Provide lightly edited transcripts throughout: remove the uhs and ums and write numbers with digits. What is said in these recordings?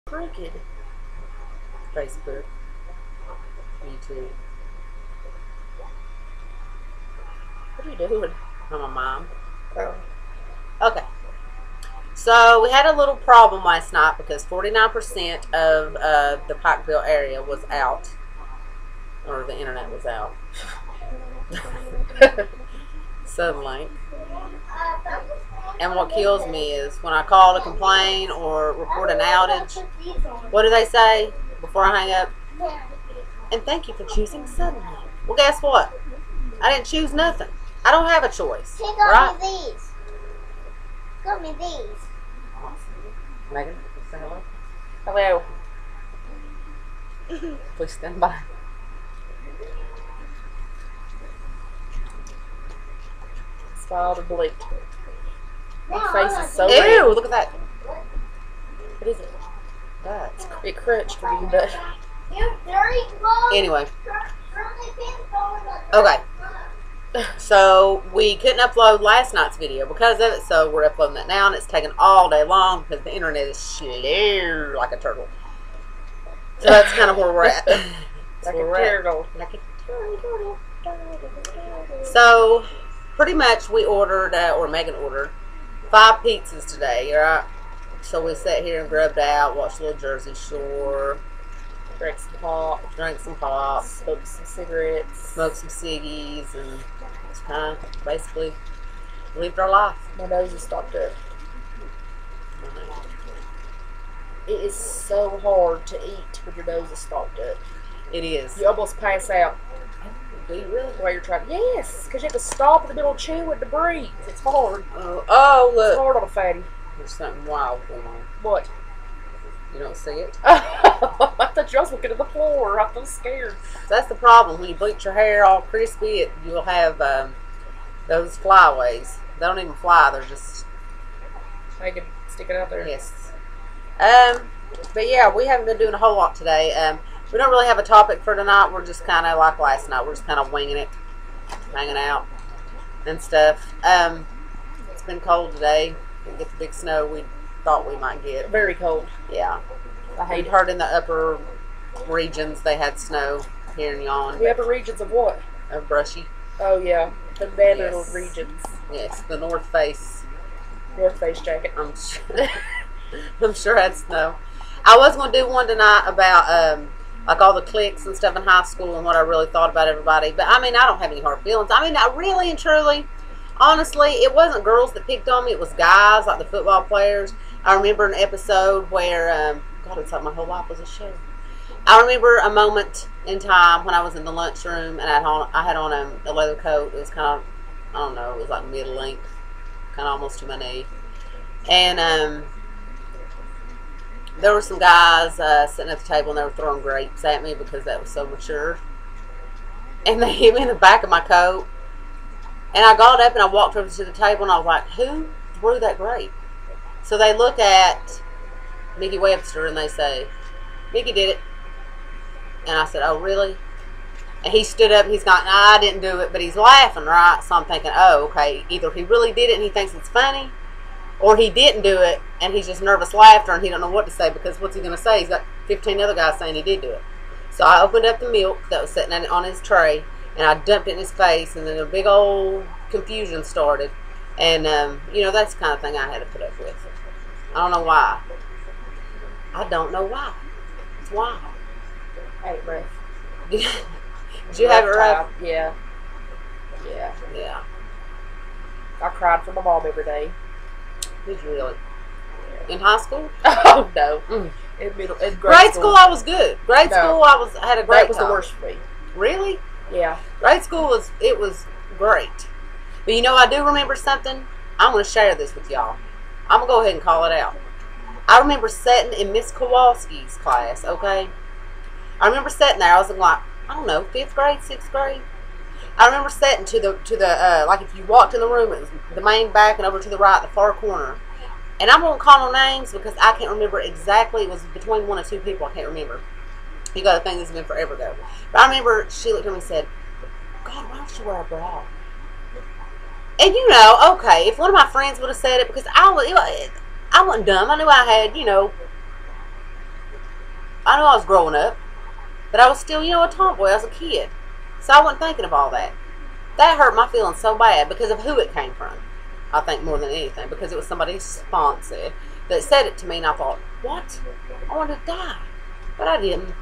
Crooked. Facebook, YouTube. What are you doing? I'm a mom. Oh. Okay. So we had a little problem last night because 49% of the Pikeville area was out, or the internet was out. Suddenly. And what kills me is when I call to complain or report an outage, what do they say before I hang up? And thank you for choosing Suddenly. Well, guess what? I didn't choose nothing. I don't have a choice. She Right? got me these. Got me these. Megan, say hello. Hello. Please stand by. Smiled and blinked. Now, My face is so Ew, red. look at that. What is it? That's It crunched for me, but You're dirty, Mom. Anyway, okay. So we couldn't upload last night's video because of it, so we're uploading that now, and it's taking all day long because the internet is slow like a turtle. So that's kind of where we're at. That's like where a we're at. turtle. Like a turtle. So pretty much we ordered, or Megan ordered, 5 pizzas today, right? So we sat here and grubbed out, watched a little Jersey Shore, Drank some pop, drank some pop, smoked some cigarettes. smoked some ciggies, and just kind of basically lived our life. My nose is stopped up. It is so hard to eat when your nose is stopped up. It is. You almost pass out Do you really? while you're trying. Yes, because you have to stop in the middle of chewing to breathe. It's hard. Oh, It's look. hard on a fatty. There's something wild going on. What? You don't see it? I thought you was looking at the floor. I feel scared. That's the problem. When you bleach your hair all crispy, you'll have those flyaways. They don't even fly. They're just... I can stick it out there. Yes. But yeah, we haven't been doing a whole lot today. We don't really have a topic for tonight. We're just kind of like last night. We're just kind of winging it, hanging out and stuff. It's been cold today. Didn't get the big snow we thought we might get. Very cold. Yeah. I hate We'd it. heard in the upper regions they had snow here in Yawn. The upper regions of what? Of Brushy. Oh, yeah. The nether Yes. regions. Yes, the North Face. North Face jacket. I'm sure. I'm sure had snow. I was going to do one tonight about like all the cliques and stuff in high school and what I really thought about everybody. But I mean, I don't have any hard feelings. I mean, I really and truly, honestly, it wasn't girls that picked on me. It was guys, like the football players. I remember an episode where, God, it's like my whole life was a show. I remember a moment in time when I was in the lunchroom and I had on a leather coat. It was kind of, I don't know, it was like mid-length, kind of almost to my knee. And there were some guys sitting at the table and they were throwing grapes at me because that was so mature. And they hit me in the back of my coat. And I got up and I walked over to the table and I was like, who threw that grape? So they look at Mickey Webster and they say, Mickey did it. And I said, oh, really? And he stood up and he's going, nah, I didn't do it. But he's laughing, right? So I'm thinking, oh, okay. Either he really did it and he thinks it's funny, or he didn't do it and he's just nervous laughter and he don't know what to say because what's he going to say? He's got 15 other guys saying he did do it. So I opened up the milk that was sitting on his tray and I dumped it in his face, and then a big old confusion started. And, you know, that's the kind of thing I had to put up with. I don't know why. I don't know why. It's why. I hate rough. Did you have it rough? Yeah. Yeah. Yeah. I cried for my mom every day. Did you really? In high school? Oh, no. Mm. In Grade school, I was good. Grade No. school, I had a great That was the time. worst for me. Really? Yeah. Grade school was great. But you know, I do remember something. I'm going to share this with y'all. I'm going to go ahead and call it out. I remember sitting in Miss Kowalski's class, okay? I remember sitting there. I was in like, I don't know, 5th grade, 6th grade. I remember sitting to the like if you walked in the room, it was the main back and over to the right, the far corner. And I won't call no names because I can't remember exactly. It was between 1 or 2 people. I can't remember. You got to think this has been forever ago. But I remember she looked at me and said, God, why don't you wear a bra? And you know, okay, if one of my friends would have said it, because I wasn't dumb. I knew I had, you know, I know I was growing up, but I was still, you know, a tomboy. I was a kid. So I wasn't thinking of all that. That hurt my feelings so bad because of who it came from. I think more than anything, because it was somebody's sponsor that said it to me, and I thought, what? I wanted to die. But I didn't.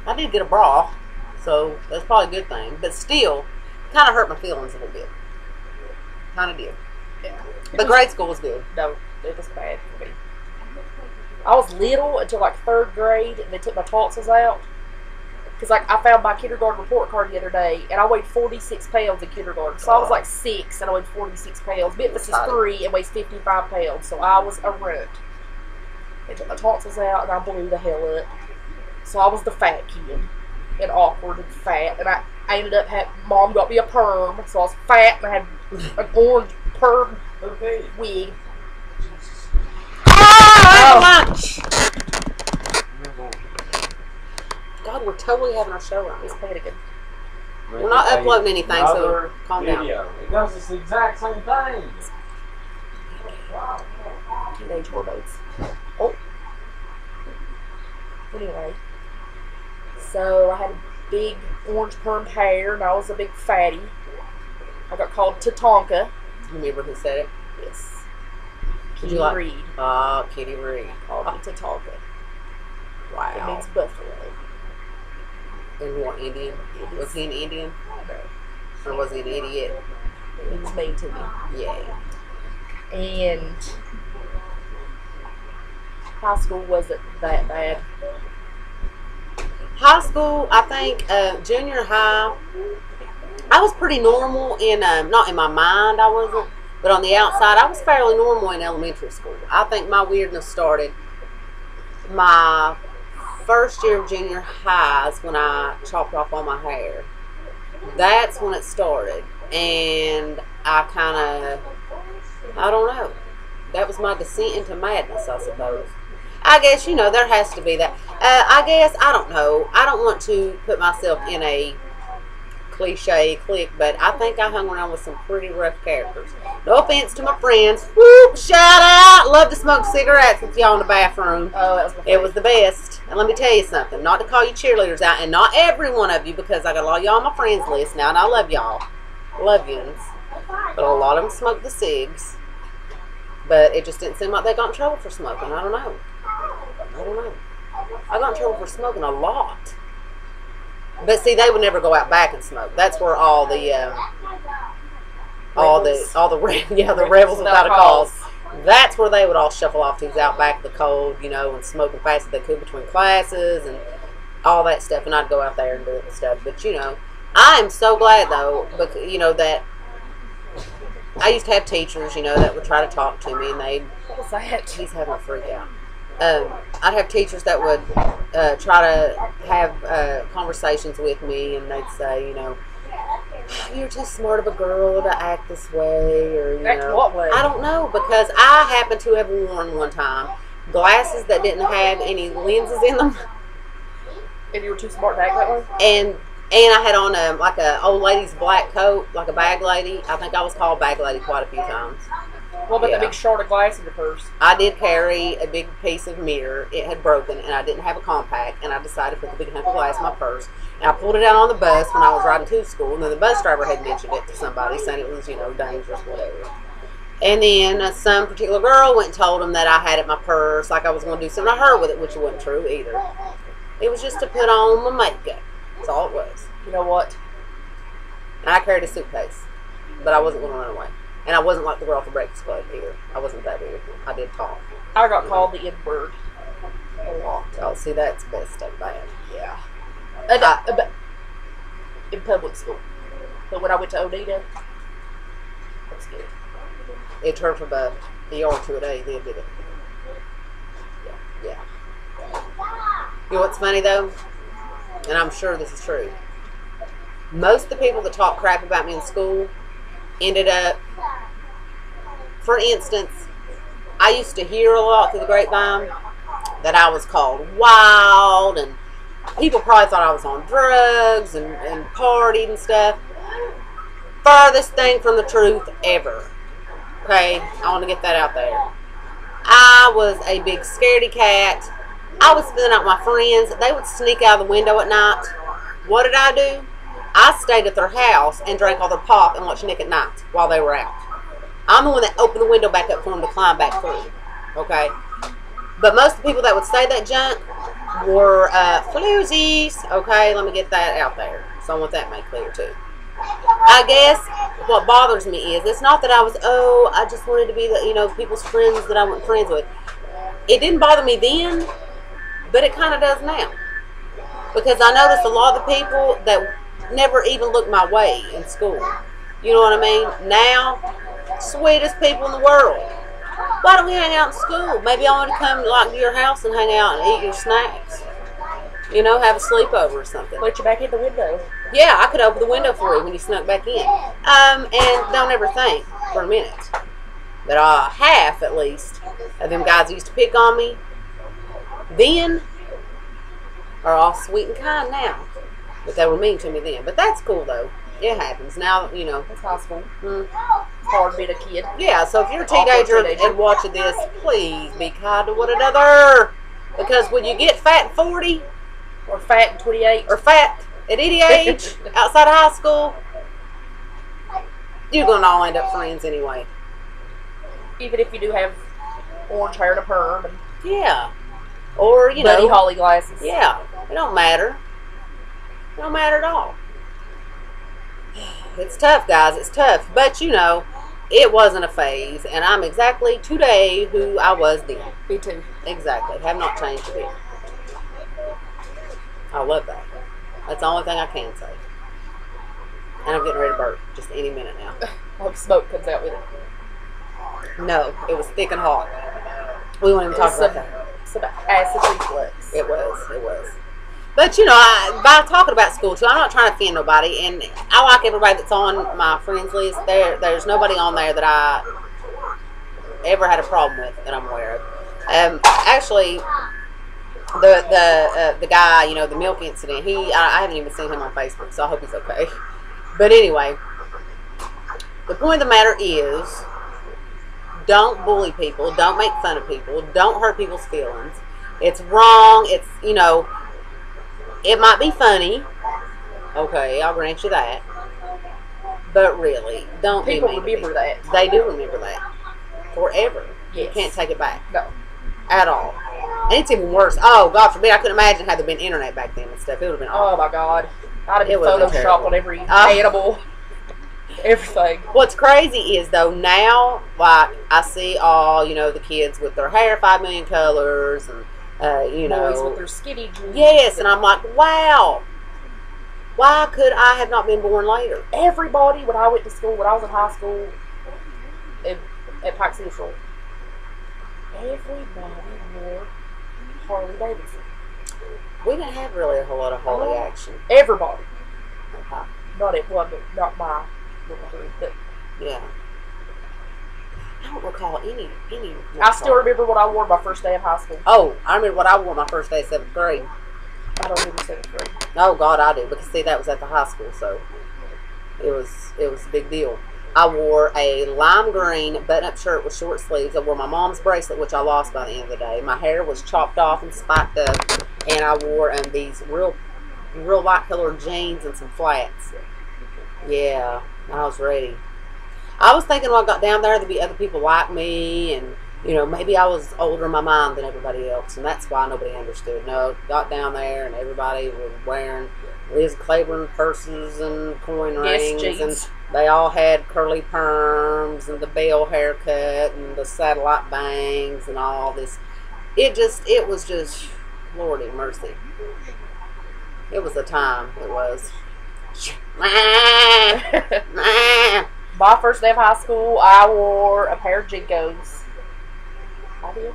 I did get a bra, so that's probably a good thing. But still, kind of hurt my feelings a little bit. Kind of did. Yeah. But grade school was good. No, it was bad for me. I was little until like 3rd grade, and they took my tonsils out. Because like I found my kindergarten report card the other day, and I weighed 46 pounds in kindergarten. So I was like 6, and I weighed 46 pounds. Memphis is 3 and weighs 55 pounds, so I was a runt. They took my tonsils out, and I blew the hell up. So I was the fat kid, and awkward and fat, and I ended up having, Mom got me a perm, so I was fat, and I had an orange perm wig. Lunch! God, we're totally having our show on. He's panicking. We're not uploading anything, so calm down. It does the exact same thing. Teenage hormones. Oh. Anyway. So I had a big orange permed hair, and I was a big fatty. I got called Tatanka. You remember who said it? Yes. Did Kitty you like? Reed Oh, Kitty Reed. called me Tatanka. It Wow. means buffalo. And what, Indian? Was he an Indian? No. Or was he an idiot? He was mean to me. Yeah. And high school wasn't that bad. High school, I think, junior high, I was pretty normal in, not in my mind I wasn't, but on the outside, I was fairly normal in elementary school. I think my weirdness started my first year of junior high is when I chopped off all my hair. That's when it started. And I kind of, I don't know. That was my descent into madness, I suppose. I guess, you know, there has to be that. I guess, I don't know. I don't want to put myself in a cliche clique, but I think I hung around with some pretty rough characters. No offense to my friends. Whoop, shout out. Love to smoke cigarettes with y'all in the bathroom. Oh, that was my It was the best. And let me tell you something. Not to call you cheerleaders out, and not every one of you, because I got a lot of y'all on my friends list now, and I love y'all. Love yous. But a lot of them smoke the cigs. But it just didn't seem like they got in trouble for smoking. I don't know. I got in trouble for smoking a lot. But see, they would never go out back and smoke. That's where all the rebels without a cause. That's where they would all shuffle off to, out back in the cold, you know, and smoking fast as they could between classes and all that stuff. And I'd go out there and do it and stuff. But you know, I am so glad though, because you know that I used to have teachers, you know, that would try to talk to me, and they'd. What was that? He's having a freak out. I'd have teachers that would try to have conversations with me, and they'd say, you know, you're too smart of a girl to act this way, or you Act know, what way? I don't know, because I happened to have worn one time glasses that didn't have any lenses in them, And you were too smart to act that way? and I had on like a old lady's black coat, like a bag lady. I think I was called bag lady quite a few times. What about Yeah. the big shard of glass in your purse? I did carry a big piece of mirror. It had broken, and I didn't have a compact, and I decided to put the big hunk of glass in my purse. And I pulled it out on the bus when I was riding to school, and then the bus driver had mentioned it to somebody, saying it was, you know, dangerous, whatever. And then some particular girl went and told him that I had it in my purse, like I was going to do something to her with it, which wasn't true either. It was just to put on my makeup. That's all it was. You know what? And I carried a suitcase, but I wasn't going to run away. And I wasn't like the girl from Breakfast Club either. I wasn't that weird. I did talk. I got called the N-word a lot. Oh, see, that's best of bad. Yeah. In public school. But when I went to Oneida, that's good. It turned from a ER to an A, then did it? Yeah. You know what's funny though? And I'm sure this is true. Most of the people that talk crap about me in school ended up, for instance, I used to hear a lot through the grapevine that I was called wild, and people probably thought I was on drugs and partied and stuff. Furthest thing from the truth ever. Okay, I want to get that out there. I was a big scaredy cat. I was filling out my friends. They would sneak out of the window at night. What did I do? I stayed at their house and drank all their pop and watched Nick at Night while they were out. I'm the one that opened the window back up for them to climb back through. Okay? But most of the people that would say that junk were floozies. Okay? Let me get that out there. So I want that made clear too. I guess what bothers me is, it's not that I just wanted to be the, people's friends that I went friends with. It didn't bother me then, but it kind of does now. Because I noticed a lot of the people that never even looked my way in school. You know what I mean? Now, sweetest people in the world. Why don't we hang out in school? Maybe I want to come to your house and hang out and eat your snacks. Have a sleepover or something. Let you back in the window. Yeah, I could open the window for you when you snuck back in. And don't ever think for a minute that half, at least, of them guys who used to pick on me then are all sweet and kind now. But they were mean to me then. But that's cool, though. It happens. Now, It's high school. Mm, It's hard being a kid. yeah, so if you're a teenager and watching this, please be kind to one another. Because when you get fat at 40, Or fat and 28. or fat at any age, outside of high school, you're going to all end up friends anyway. Even if you do have orange hair and a perm and Yeah. Or, Buddy Holly glasses. yeah, it don't matter. It don't matter at all. It's tough, guys. It's tough. But, it wasn't a phase. And I'm exactly today who I was then. Me too. Exactly. Have not changed a bit. I love that. That's the only thing I can say. And I'm getting ready to burp just any minute now. I hope smoke comes out with it. No, it was thick and hot. We won't even talk about that. Some acid reflux. It was. But, by talking about school, too, I'm not trying to offend nobody. And I like everybody that's on my friends list. There's nobody on there that I ever had a problem with that I'm aware of. Actually, the guy, the milk incident, I haven't even seen him on Facebook, so I hope he's okay. But anyway, the point of the matter is, don't bully people, don't make fun of people, don't hurt people's feelings. It's wrong. It's, it might be funny. Okay, I'll grant you that. But really, don't People be mean remember to me. that. They do remember that. Forever. Yes. You can't take it back. No. At all. And it's even worse. Oh, God forbid, I couldn't imagine had there been internet back then and stuff. It would have been awful. Oh my God. I'd have It been would've been Photoshop terrible. on every animal. Everything. What's crazy is, though, now, like, I see all, the kids with their hair 5 million colors and, Boys with their skinny jeans. Yes, and I'm like, wow. Why could I have not been born later? Everybody, when I went to school, when I was in high school, at Pike Central, everybody wore Harley Davidson. We didn't have really a whole lot of Harley action. Everybody. Okay. Not at one, but not my little group. But Yeah. I don't recall any. I still remember what I wore my first day of high school. Oh, I remember what I wore my first day of 7th grade. I don't remember 7th grade. Oh God, I do, because see, that was at the high school, so it was a big deal. I wore a lime green button-up shirt with short sleeves. I wore my mom's bracelet, which I lost by the end of the day. My hair was chopped off and spiked up, and I wore these real light colored jeans and some flats. Yeah, I was ready. I was thinking when I got down there there'd be other people like me, and maybe I was older in my mind than everybody else, and that's why nobody understood. No, got down there and everybody was wearing Liz Claiborne purses and coin rings, jeans. and they all had curly perms and the bell haircut and the satellite bangs and all this. It was just, Lordy mercy. It was a time. It was. My first day of high school, I wore a pair of Jinkos. I did.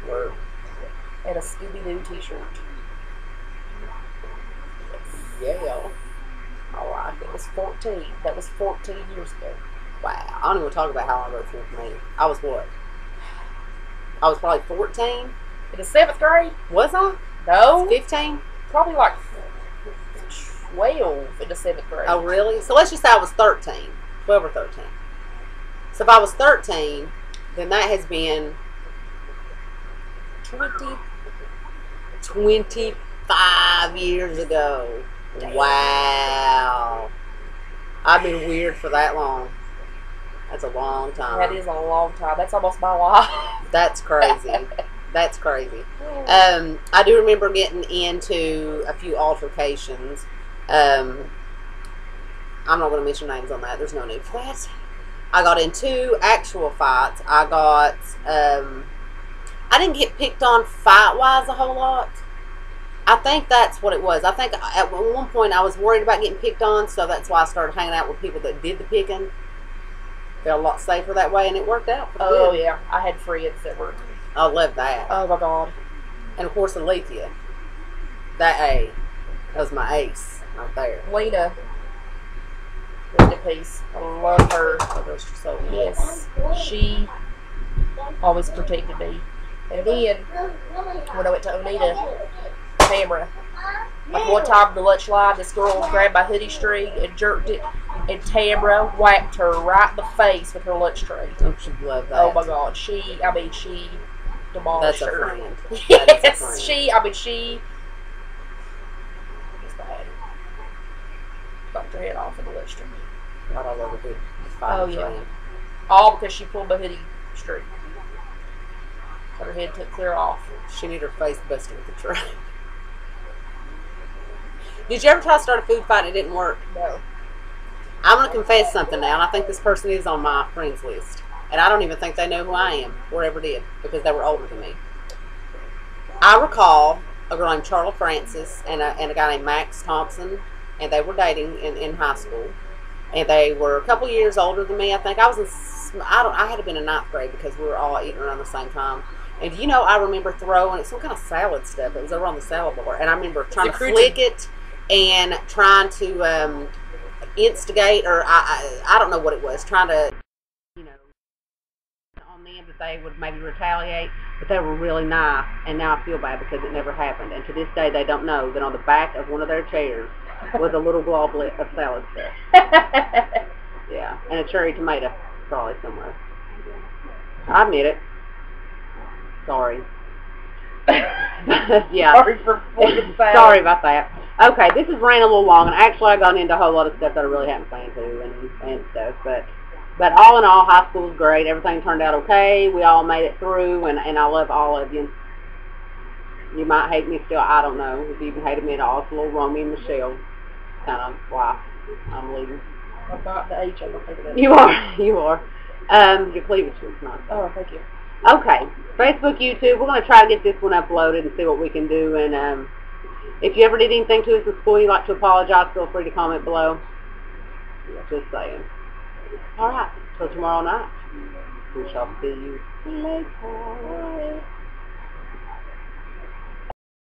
Word. And a Scooby-Doo t-shirt. Yeah. All right. It was 14. That was 14 years ago. Wow. I don't even talk about how long ago it's been for me. I was what? I was probably 14. In the 7th grade? Was I? No. 15? Probably like 12 in the 7th grade. Oh, really? So let's just say I was 13. 12 or 13. So if I was 13, then that has been 20. 25 years ago. Wow. I've been weird for that long. That's a long time. That is a long time. That's almost my life. That's crazy. That's crazy. I do remember getting into a few altercations. I'm not going to mention names on that. There's no need for that. I got into actual fights. I didn't get picked on fight-wise a whole lot. I think that's what it was. I think at one point I was worried about getting picked on, so that's why I started hanging out with people that did the picking. Felt a lot safer that way, and it worked out pretty good. Oh, yeah. I had friends that were... I love that. Oh, my God. And, of course, Alethea. That was my ace right there. Lena. Rest in peace. I love her. Oh, those are so good. Yes. She always protected me. And then, when I went to Oneida, Tamara. Like one time in the lunch line, this girl grabbed my hoodie string and jerked it, and Tamara whacked her right in the face with her lunch tray. Oh, she loved that. Oh my God, she demolished That's a her. friend. Yes, That is a friend. she was bad. Knocked her head off in the lunch tray. God, I love a good Oh fighting yeah. friend. All because she pulled my hoodie string. Got her head took clear off. She need her face busted with the tray. Did you ever try to start a food fight and it didn't work? No. I'm going to confess something now, and I think this person is on my friends list. And I don't even think they know who I am, or ever did, because they were older than me. I recall a girl named Charlotte Francis and a guy named Max Thompson, and they were dating in high school. And they were a couple years older than me. I think I was I had to been in 9th grade because we were all eating around the same time. And I remember throwing some kind of salad stuff. It was over on the salad bar, and I remember trying to flick it and trying to instigate, or I don't know what it was, trying to on them that they would maybe retaliate, but they were really nice. And now I feel bad because it never happened. And to this day, they don't know that on the back of one of their chairs was a little globlet of salad stuff. Yeah, and a cherry tomato probably somewhere. I admit it. Sorry. Yeah. Sorry for flipping salad. Sorry about that. Okay, this has ran a little long, and actually I got into a whole lot of stuff that I really hadn't planned to and stuff, but all in all, high school was great. Everything turned out okay. We all made it through, and I love all of you. You might hate me still. I don't know if you even hated me at all. It's a little Romy and Michelle kind of why I'm leaving. I'm not the age I'm thinking of. You are. Your cleavage looks nice. Oh, thank you. Okay, Facebook, YouTube, we're going to try to get this one uploaded and see what we can do. And if you ever did anything to us in school you'd like to apologize, feel free to comment below. Just saying. All right, till tomorrow night. We shall see you later.